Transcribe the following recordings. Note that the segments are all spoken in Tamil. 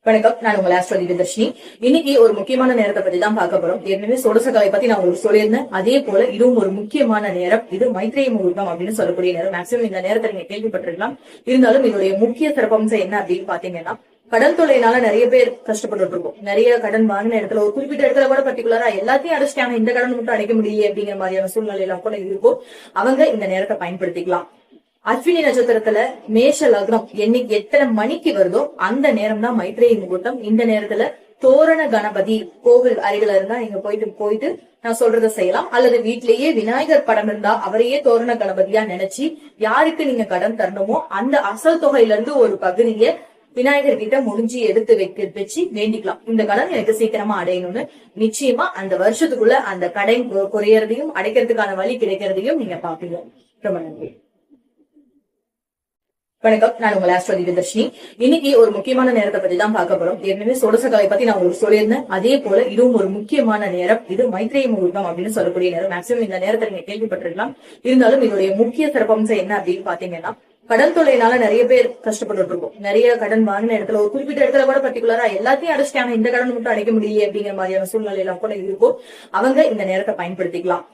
வணக்கம், நான் உங்கள் ஆஸ்ட்ரோ திவ்யதர்ஷினி. இன்னைக்கு ஒரு முக்கியமான நேரத்தை பத்தி தான் பார்க்க போறோம். ஏற்கனவே சோடசகாலை பத்தி நான் உங்களுக்கு சொல்லியிருந்தேன். அதே போல இதுவும் ஒரு முக்கியமான நேரம். இது மைத்ரேய முகூர்த்தம் அப்படின்னு சொல்லக்கூடிய நேரம். மேக்சிமம் இந்த நேரத்தை நீங்க கேள்விப்பட்டிருக்கலாம். இருந்தாலும் இதோடைய முக்கிய சிறப்பம்சம் என்ன அப்படின்னு பாத்தீங்கன்னா, கடன் தொல்லையினால நிறைய பேர் கஷ்டப்பட்டு இருக்கோம். நிறைய கடன் வாங்கின இடத்துல ஒரு குறிப்பிட்ட இடத்துல கூட பர்டிகுலரா எல்லாத்தையும் அடைச்சிட்டாங்க, இந்த கடன் மட்டும் அடைக்க முடியல அப்படிங்கிற மாதிரியான சூழ்நிலை எல்லாம் கூட இருக்கும். அவங்க இந்த நேரத்தை பயன்படுத்திக்கலாம். அஸ்வினி நட்சத்திரத்துல மேஷ லக்னம் என்னைக்கு எத்தனை மணிக்கு வருதோ அந்த நேரம் தான் மைத்ரேய முகூர்த்தம். இந்த நேரத்துல தோரண கணபதி கோவில் அருகில இருந்தா நீங்க போயிட்டு நான் சொல்றதை செய்யலாம். அல்லது வீட்லயே விநாயகர் படம் இருந்தா அவரையே தோரண கணபதியா நினைச்சு யாருக்கு நீங்க கடன் தரணுமோ அந்த அசல் தொகையில இருந்து ஒரு பகுதியை விநாயகர் கிட்ட முடிஞ்சு எடுத்து வச்சு வேண்டிக்கலாம். இந்த கடன் எனக்கு சீக்கிரமா அடையணும்னு. நிச்சயமா அந்த வருஷத்துக்குள்ள அந்த கடன் குறையறதையும் அடைக்கிறதுக்கான வழி கிடைக்கிறதையும் நீங்க பாப்பீங்க. ரொம்ப நன்றி. வணக்கம், நான் உங்கள் ஆஸ்ட்ரோ திவ்யதர்ஷினி. இன்னைக்கு ஒரு முக்கியமான நேரத்தை பத்தி தான் பார்க்க போறோம். ஏற்கனவே சோடசகாலை பத்தி நான் உங்களுக்கு சொல்லியிருந்தேன். அதே போல இதுவும் ஒரு முக்கியமான நேரம். இது மைத்ரேய முகூர்த்தம் அப்படின்னு சொல்லக்கூடிய நேரம். மேக்சிமம் இந்த நேரத்தை நீங்க கேள்விப்பட்டிருக்கலாம். இருந்தாலும் இதோடைய முக்கிய சிறப்பம்சம் என்ன அப்படின்னு பாத்தீங்கன்னா, கடன் தொல்லையினால நிறைய பேர் கஷ்டப்பட்டு இருக்கோம். நிறைய கடன் வாங்கின இடத்துல ஒரு குறிப்பிட்ட இடத்துல கூட பர்டிகுலரா எல்லாத்தையும் அடைச்சிட்டாங்க, இந்த கடன் மட்டும் அடைக்க முடியல அப்படிங்கிற மாதிரியான சூழ்நிலை எல்லாம் கூட இருக்கும். அவங்க இந்த நேரத்தை பயன்படுத்திக்கலாம்.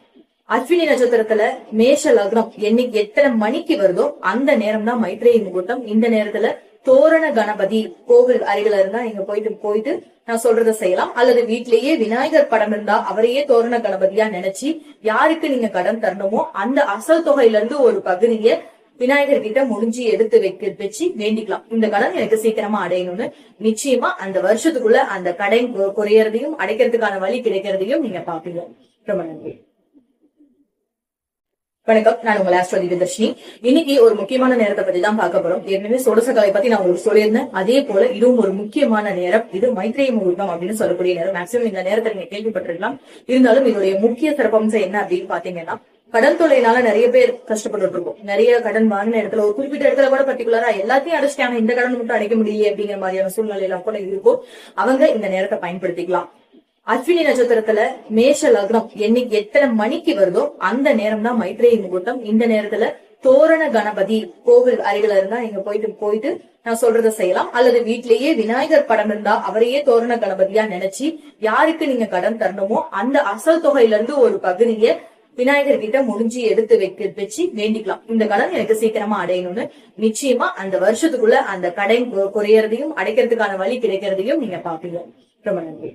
அஸ்வினி நட்சத்திரத்துல மேஷ லக்னம் என்னைக்கு எத்தனை மணிக்கு வருதோ அந்த நேரம் தான் மைத்ரேய முகூர்த்தம். இந்த நேரத்துல தோரண கணபதி கோவில் அருகில இருந்தா நீங்க போயிட்டு நான் சொல்றதை செய்யலாம். அல்லது வீட்லயே விநாயகர் படம் இருந்தா அவரையே தோரண கணபதியா நினைச்சு யாருக்கு நீங்க கடன் தரணுமோ அந்த அசல் தொகையில இருந்து ஒரு பகுதியை விநாயகர் கிட்ட முடிஞ்சு எடுத்து வச்சு வேண்டிக்கலாம். இந்த கடன் எனக்கு சீக்கிரமா அடையணும்னு. நிச்சயமா அந்த வருஷத்துக்குள்ள அந்த கடன் குறையறதையும் அடைக்கிறதுக்கான வழி கிடைக்கிறதையும் நீங்க பாப்பீங்க. ரொம்ப நன்றி. வணக்கம், நான் உங்கள் ஆஸ்ட்ரோ திவ்யதர்ஷினி. இன்னைக்கு ஒரு முக்கியமான நேரத்தை பத்தி தான் பார்க்க போறோம். ஏற்கனவே சோடசகாலை பத்தி நான் உங்களுக்கு சொல்லியிருந்தேன். அதே போல இதுவும் ஒரு முக்கியமான நேரம். இது மைத்ரேய முகூர்த்தம் அப்படின்னு சொல்லக்கூடிய நேரம். மேக்சிமம் இந்த நேரத்தை நீங்க கேள்விப்பட்டிருக்கலாம். இருந்தாலும் இதோடைய முக்கிய சிறப்பம்சம் என்ன அப்படின்னு பாத்தீங்கன்னா, கடன் தொல்லையினால நிறைய பேர் கஷ்டப்பட்டு இருக்கோம். நிறைய கடன் வாங்கின இடத்துல ஒரு குறிப்பிட்ட இடத்துல கூட பர்டிகுலரா எல்லாத்தையும் அடைச்சிட்டாங்க, இந்த கடன் மட்டும் அடைக்க முடியல அப்படிங்கிற மாதிரியான சூழ்நிலை எல்லாம் கூட இருக்கும். அவங்க இந்த நேரத்தை பயன்படுத்திக்கலாம். அஸ்வினி நட்சத்திரத்துல மேஷ லக்னம் என்னைக்கு எத்தனை மணிக்கு வருதோ அந்த நேரம் தான் மைத்ரேய முகூர்த்தம். இந்த நேரத்துல தோரண கணபதி கோவில் அருகில இருந்தா நீங்க போயிட்டு நான் சொல்றதை செய்யலாம். அல்லது வீட்லயே விநாயகர் படம் இருந்தா அவரையே தோரண கணபதியா நினைச்சு யாருக்கு நீங்க கடன் தரணுமோ அந்த அசல் தொகையில இருந்து ஒரு பகுதியை விநாயகர் கிட்ட முடிஞ்சு எடுத்து வச்சு வேண்டிக்கலாம். இந்த கடன் எனக்கு சீக்கிரமா அடையணும்னு. நிச்சயமா அந்த வருஷத்துக்குள்ள அந்த கடன் குறையறதையும் அடைக்கிறதுக்கான வழி கிடைக்கிறதையும் நீங்க பாப்பீங்க. ரொம்ப நன்றி.